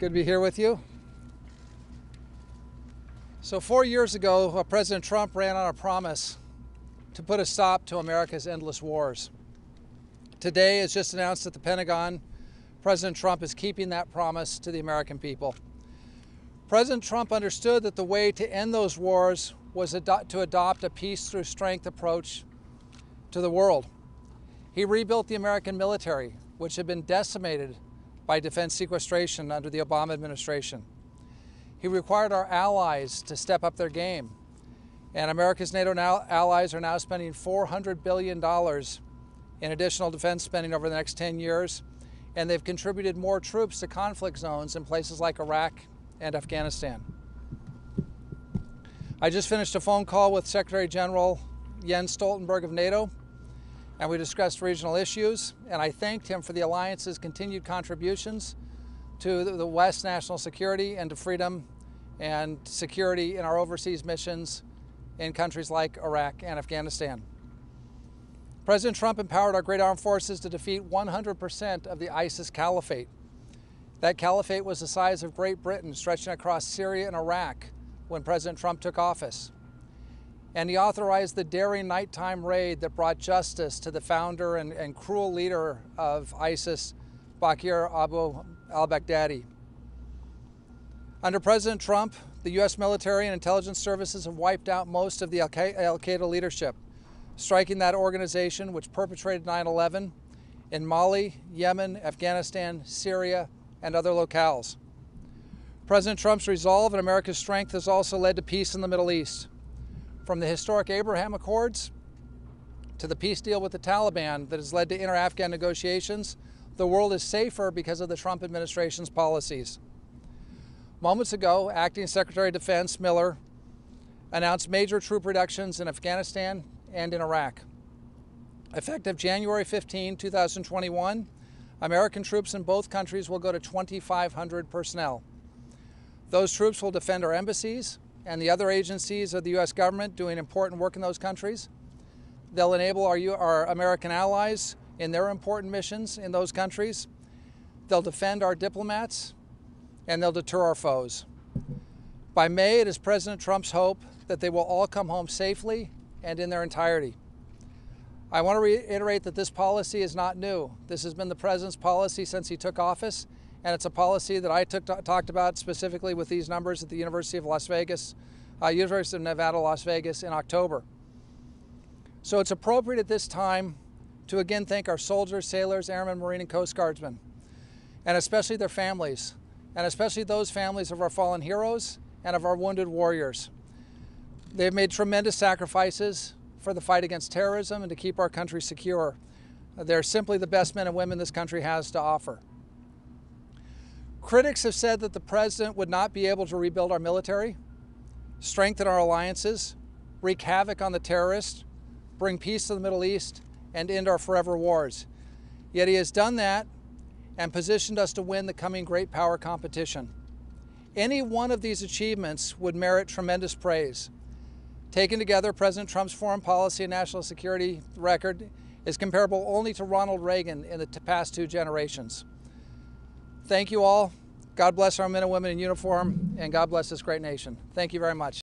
Good to be here with you. So 4 years ago, President Trump ran on a promise to put a stop to America's endless wars. Today, as just announced at the Pentagon, President Trump is keeping that promise to the American people. President Trump understood that the way to end those wars was to adopt a peace through strength approach to the world. He rebuilt the American military, which had been decimated by defense sequestration under the Obama administration. He required our allies to step up their game. And America's NATO allies are now spending $400 billion in additional defense spending over the next 10 years. And they've contributed more troops to conflict zones in places like Iraq and Afghanistan. I just finished a phone call with Secretary General Jens Stoltenberg of NATO, and we discussed regional issues, and I thanked him for the alliance's continued contributions to the West's national security and to freedom and security in our overseas missions in countries like Iraq and Afghanistan. President Trump empowered our great armed forces to defeat 100% of the ISIS caliphate. That caliphate was the size of Great Britain, stretching across Syria and Iraq when President Trump took office. And he authorized the daring nighttime raid that brought justice to the founder and cruel leader of ISIS, Bakr Abu al-Baghdadi. Under President Trump, the U.S. military and intelligence services have wiped out most of the al-Qaeda leadership, striking that organization which perpetrated 9/11 in Mali, Yemen, Afghanistan, Syria, and other locales. President Trump's resolve and America's strength has also led to peace in the Middle East. From the historic Abraham Accords to the peace deal with the Taliban that has led to inter-Afghan negotiations, the world is safer because of the Trump administration's policies. Moments ago, Acting Secretary of Defense Miller announced major troop reductions in Afghanistan and in Iraq. Effective January 15, 2021, American troops in both countries will go to 2,500 personnel. Those troops will defend our embassies and the other agencies of the U.S. government doing important work in those countries. They'll enable our American allies in their important missions in those countries. They'll defend our diplomats, and they'll deter our foes. By May, it is President Trump's hope that they will all come home safely and in their entirety. I want to reiterate that this policy is not new. This has been the President's policy since he took office, and it's a policy that I talked about specifically with these numbers at the University of Nevada, Las Vegas in October. So it's appropriate at this time to again thank our soldiers, sailors, airmen, Marine, and Coast Guardsmen, and especially their families, and especially those families of our fallen heroes and of our wounded warriors. They've made tremendous sacrifices for the fight against terrorism and to keep our country secure. They're simply the best men and women this country has to offer. Critics have said that the President would not be able to rebuild our military, strengthen our alliances, wreak havoc on the terrorists, bring peace to the Middle East, and end our forever wars. Yet he has done that and positioned us to win the coming great power competition. Any one of these achievements would merit tremendous praise. Taken together, President Trump's foreign policy and national security record is comparable only to Ronald Reagan in the past 2 generations. Thank you all. God bless our men and women in uniform, and God bless this great nation. Thank you very much.